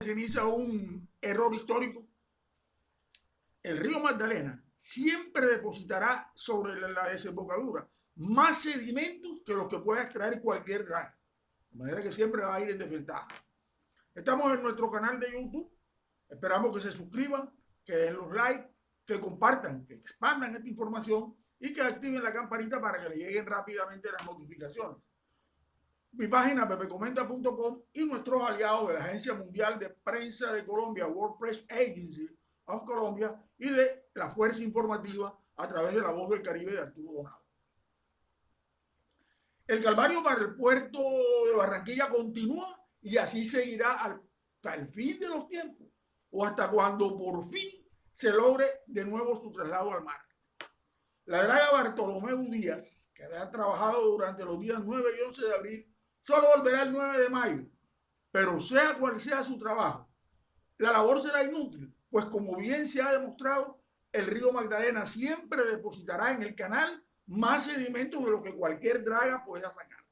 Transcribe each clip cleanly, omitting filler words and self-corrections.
Ceniza un error histórico. El río Magdalena siempre depositará sobre la desembocadura más sedimentos que los que pueda extraer cualquier draga. De manera que siempre va a ir en desventaja. Estamos en nuestro canal de YouTube. Esperamos que se suscriban, que den los likes, que compartan, que expandan esta información y que activen la campanita para que le lleguen rápidamente las notificaciones. Mi página pepecomenta.com y nuestros aliados de la Agencia Mundial de Prensa de Colombia, World Press Agency of Colombia, y de la Fuerza Informativa a través de La Voz del Caribe de Arturo Donado. El calvario para el puerto de Barranquilla continúa y así seguirá hasta el fin de los tiempos o hasta cuando por fin se logre de nuevo su traslado al mar. La draga Bartolomé Díaz, que había trabajado durante los días 9 y 11 de abril, solo volverá el 9 de mayo, pero sea cual sea su trabajo, la labor será inútil, pues como bien se ha demostrado, el río Magdalena siempre depositará en el canal más sedimentos de lo que cualquier draga pueda sacar,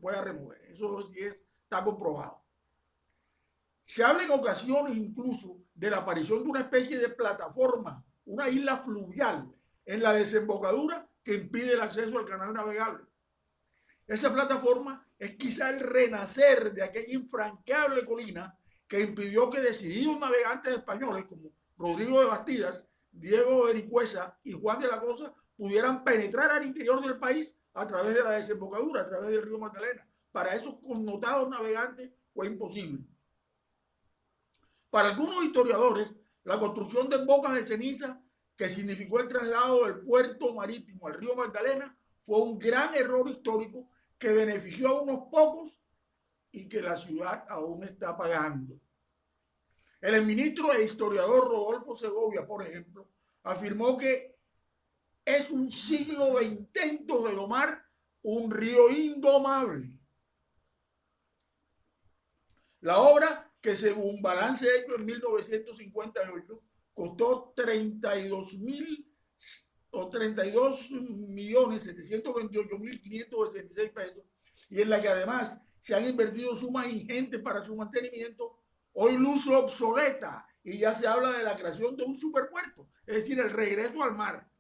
pueda remover. Eso sí está comprobado. Se habla en ocasiones incluso de la aparición de una especie de plataforma, una isla fluvial en la desembocadura que impide el acceso al canal navegable. Esa plataforma es quizá el renacer de aquella infranqueable colina que impidió que decididos navegantes españoles como Rodrigo de Bastidas, Diego de Ericuesa y Juan de la Cosa pudieran penetrar al interior del país a través de la desembocadura, a través del río Magdalena. Para esos connotados navegantes fue imposible. Para algunos historiadores, la construcción de Bocas de Ceniza, que significó el traslado del puerto marítimo al río Magdalena, fue un gran error histórico que benefició a unos pocos y que la ciudad aún está pagando. El ministro e historiador Rodolfo Segovia, por ejemplo, afirmó que es un siglo de intentos de domar un río indomable. La obra, que según balance hecho en 1958, costó 32.728.566 pesos y en la que además se han invertido sumas ingentes para su mantenimiento, hoy luce obsoleta y ya se habla de la creación de un superpuerto, es decir, el regreso al mar.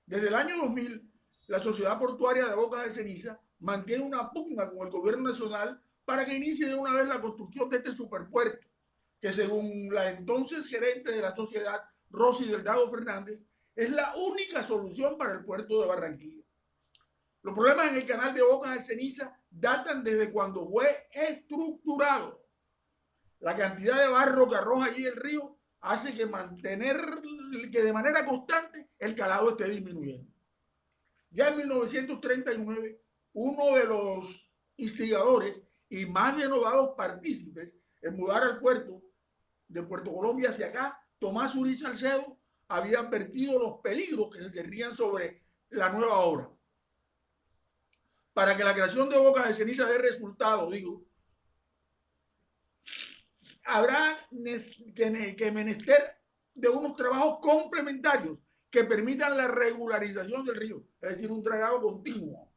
Desde el año 2000, la Sociedad Portuaria de Bocas de Ceniza mantiene una pugna con el gobierno nacional para que inicie de una vez la construcción de este superpuerto, que según la entonces gerente de la sociedad, Rosy Delgado Fernández, es la única solución para el puerto de Barranquilla. Los problemas en el canal de Bocas de Ceniza datan desde cuando fue estructurado. La cantidad de barro que arroja allí el río hace que de manera constante el calado esté disminuyendo. Ya en 1939, uno de los instigadores y más denodados partícipes en mudar al puerto de Puerto Colombia hacia acá, Tomás Uriz Salcedo, había advertido los peligros que se cernían sobre la nueva obra. Para que la creación de Bocas de Ceniza dé resultado, habrá que menester de unos trabajos complementarios que permitan la regularización del río, es decir, un dragado continuo.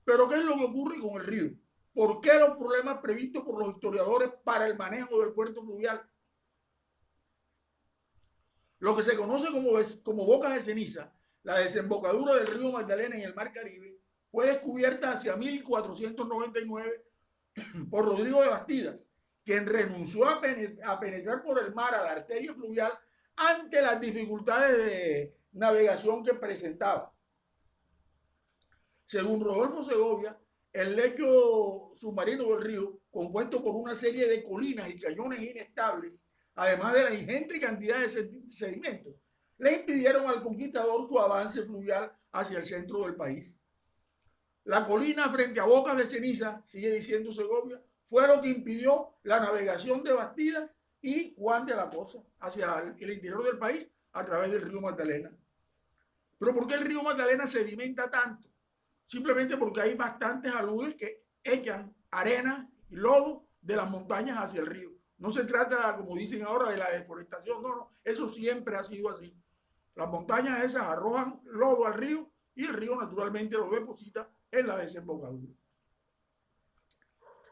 Pero ¿qué es lo que ocurre con el río? ¿Por qué los problemas previstos por los historiadores para el manejo del puerto fluvial? Lo que se conoce como Bocas de Ceniza, la desembocadura del río Magdalena en el Mar Caribe, fue descubierta hacia 1499 por Rodrigo de Bastidas, quien renunció a penetrar por el mar a la arteria fluvial ante las dificultades de navegación que presentaba. Según Rodolfo Segovia, el lecho submarino del río, compuesto por una serie de colinas y cañones inestables, además de la ingente cantidad de sedimentos, le impidieron al conquistador su avance fluvial hacia el centro del país. La colina frente a Bocas de Ceniza, sigue diciendo Segovia, fue lo que impidió la navegación de Bastidas y Juan de la Cosa hacia el interior del país a través del río Magdalena. Pero ¿por qué el río Magdalena sedimenta tanto? Simplemente porque hay bastantes aludes que echan arena y lodo de las montañas hacia el río. No se trata, como dicen ahora, de la deforestación, no, eso siempre ha sido así. Las montañas esas arrojan lodo al río y el río naturalmente lo deposita en la desembocadura.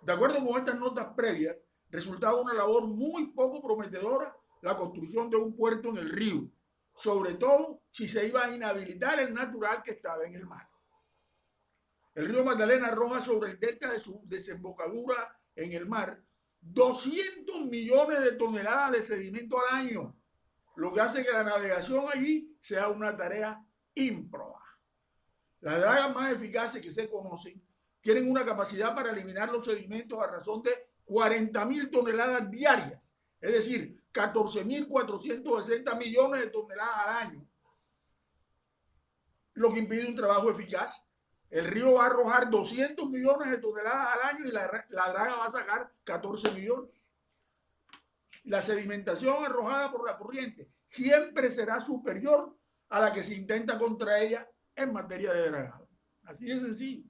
De acuerdo con estas notas previas, resultaba una labor muy poco prometedora la construcción de un puerto en el río, sobre todo si se iba a inhabilitar el natural que estaba en el mar. El río Magdalena arroja sobre el delta de su desembocadura en el mar 200 millones de toneladas de sedimento al año, lo que hace que la navegación allí sea una tarea ímproba. Las dragas más eficaces que se conocen tienen una capacidad para eliminar los sedimentos a razón de 40.000 toneladas diarias, es decir, 14.460 millones de toneladas al año, lo que impide un trabajo eficaz. El río va a arrojar 200 millones de toneladas al año y la draga va a sacar 14 millones. La sedimentación arrojada por la corriente siempre será superior a la que se intenta contra ella en materia de dragado. Así de sencillo.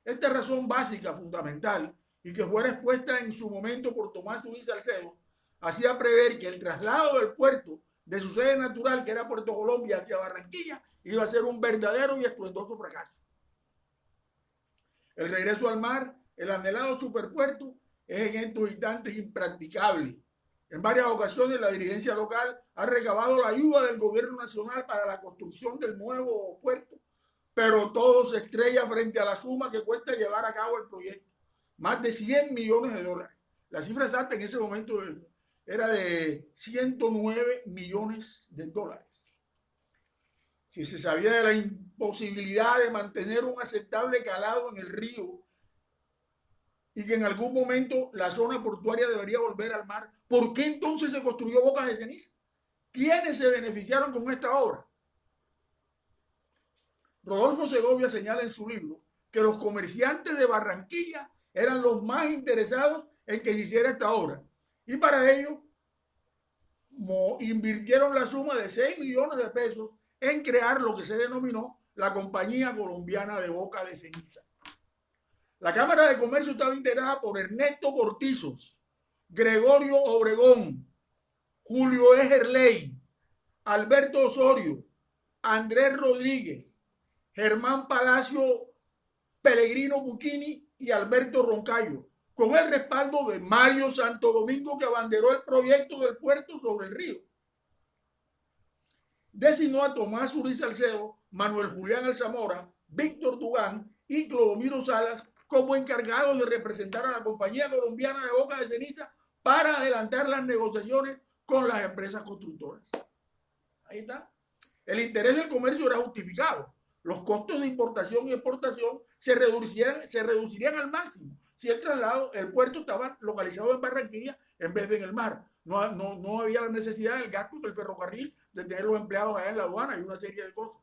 Esta razón básica, fundamental, y que fuera expuesta en su momento por Tomás Ubí Salcedo, hacía prever que el traslado del puerto de su sede natural, que era Puerto Colombia, hacia Barranquilla, iba a ser un verdadero y estruendoso fracaso. El regreso al mar, el anhelado superpuerto, es en estos instantes impracticable. En varias ocasiones la dirigencia local ha recabado la ayuda del gobierno nacional para la construcción del nuevo puerto, pero todo se estrella frente a la suma que cuesta llevar a cabo el proyecto. Más de 100 millones de dólares. La cifra exacta en ese momento era de 109 millones de dólares. Si se sabía de la imposibilidad de mantener un aceptable calado en el río y que en algún momento la zona portuaria debería volver al mar, ¿por qué entonces se construyó Bocas de Ceniza? ¿Quiénes se beneficiaron con esta obra? Rodolfo Segovia señala en su libro que los comerciantes de Barranquilla eran los más interesados en que se hiciera esta obra y para ello invirtieron la suma de 6 millones de pesos en crear lo que se denominó la Compañía Colombiana de Boca de Ceniza. La Cámara de Comercio estaba integrada por Ernesto Cortizos, Gregorio Obregón, Julio Ejerley, Alberto Osorio, Andrés Rodríguez, Germán Palacio Pellegrino Bucchini y Alberto Roncayo, con el respaldo de Mario Santo Domingo, que abanderó el proyecto del puerto sobre el río. Designó a Tomás Ubí Salcedo, Manuel Julián Alzamora, Víctor Dugán y Clodomiro Salas como encargados de representar a la Compañía Colombiana de Boca de Ceniza para adelantar las negociaciones con las empresas constructoras. Ahí está. El interés del comercio era justificado. Los costos de importación y exportación se reducirían al máximo si el puerto estaba localizado en Barranquilla en vez de en el mar. No había la necesidad del gasto del ferrocarril, de tener los empleados allá en la aduana y una serie de cosas.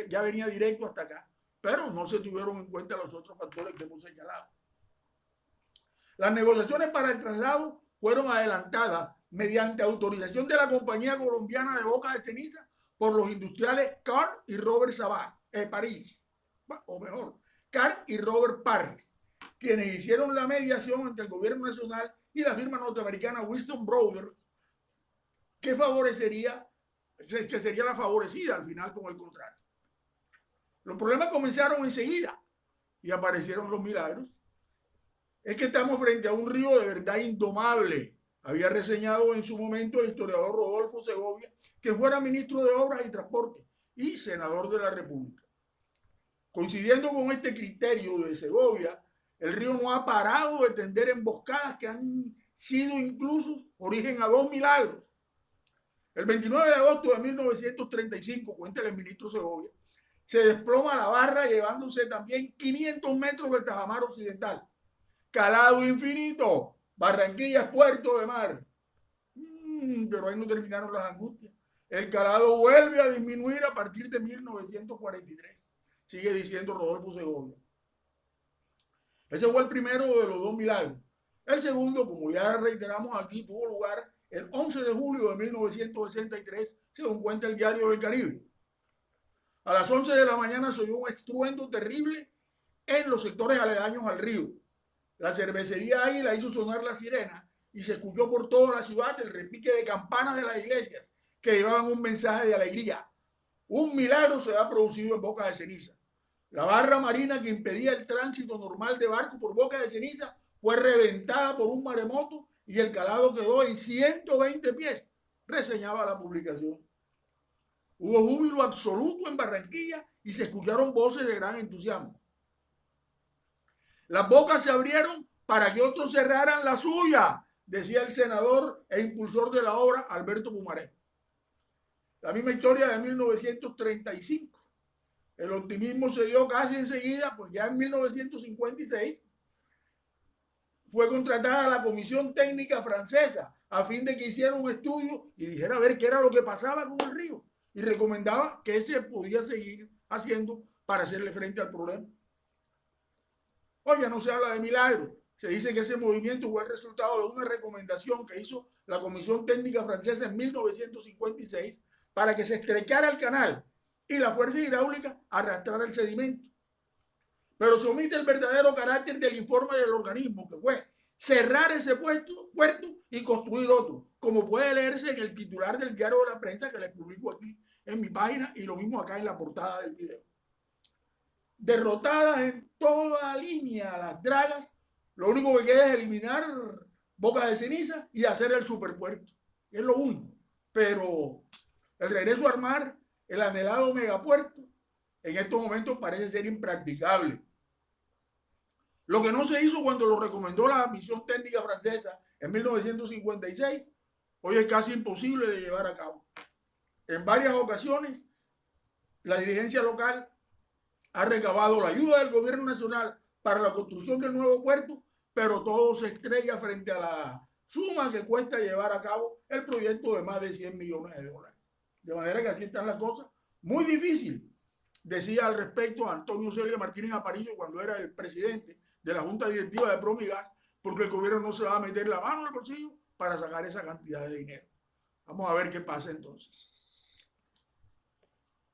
Ya venía directo hasta acá, pero no se tuvieron en cuenta los otros factores que hemos señalado. Las negociaciones para el traslado fueron adelantadas mediante autorización de la Compañía Colombiana de Boca de Ceniza por los industriales Carr y Robert París, o mejor, Carr y Robert Parris, quienes hicieron la mediación entre el gobierno nacional y la firma norteamericana Wilson Brothers, que sería la favorecida al final con el contrato. Los problemas comenzaron enseguida y aparecieron los milagros. Es que estamos frente a un río de verdad indomable. Había reseñado en su momento el historiador Rodolfo Segovia, que fuera ministro de Obras y Transporte y senador de la República. Coincidiendo con este criterio de Segovia, el río no ha parado de tender emboscadas que han sido incluso origen a 2 milagros. El 29 de agosto de 1935, cuenta el ministro Segovia, se desploma la barra llevándose también 500 metros del Tajamar Occidental. Calado infinito, Barranquilla es puerto de mar. Pero ahí no terminaron las angustias. El calado vuelve a disminuir a partir de 1943. Sigue diciendo Rodolfo Segovia. Ese fue el primero de los 2 milagros. El segundo, como ya reiteramos aquí, tuvo lugar el 11 de julio de 1963, según cuenta el Diario del Caribe. A las 11 de la mañana se oyó un estruendo terrible en los sectores aledaños al río. La cervecería Águila hizo sonar la sirena y se escuchó por toda la ciudad el repique de campanas de las iglesias que llevaban un mensaje de alegría. Un milagro se ha producido en Boca de Ceniza. La barra marina que impedía el tránsito normal de barco por Boca de Ceniza fue reventada por un maremoto y el calado quedó en 120 pies, reseñaba la publicación. Hubo júbilo absoluto en Barranquilla y se escucharon voces de gran entusiasmo. Las bocas se abrieron para que otros cerraran la suya, decía el senador e impulsor de la obra Alberto Pumarejo. La misma historia de 1935. El optimismo se dio casi enseguida, pues ya en 1956 fue contratada la Comisión Técnica Francesa a fin de que hiciera un estudio y dijera a ver qué era lo que pasaba con el río y recomendaba qué se podía seguir haciendo para hacerle frente al problema. Hoy ya no se habla de milagro, se dice que ese movimiento fue el resultado de una recomendación que hizo la Comisión Técnica Francesa en 1956 para que se estrechara el canal y la fuerza hidráulica arrastrara el sedimento. Pero se omite el verdadero carácter del informe del organismo, que fue cerrar ese puerto y construir otro, como puede leerse en el titular del diario de la prensa que les publico aquí en mi página y lo mismo acá en la portada del video. Derrotadas en toda línea las dragas, lo único que queda es eliminar Boca de Ceniza y hacer el superpuerto. Es lo único. Pero el regreso a armar el anhelado megapuerto en estos momentos parece ser impracticable. Lo que no se hizo cuando lo recomendó la misión técnica francesa en 1956, hoy es casi imposible de llevar a cabo. En varias ocasiones, la dirigencia local ha recabado la ayuda del gobierno nacional para la construcción del nuevo puerto, pero todo se estrella frente a la suma que cuesta llevar a cabo el proyecto de más de 100 millones de dólares. De manera que así están las cosas. Muy difícil, decía al respecto Antonio Celia Martínez Aparicio cuando era el presidente de la Junta Directiva de Promigas, porque el gobierno no se va a meter la mano en el bolsillo para sacar esa cantidad de dinero. Vamos a ver qué pasa entonces.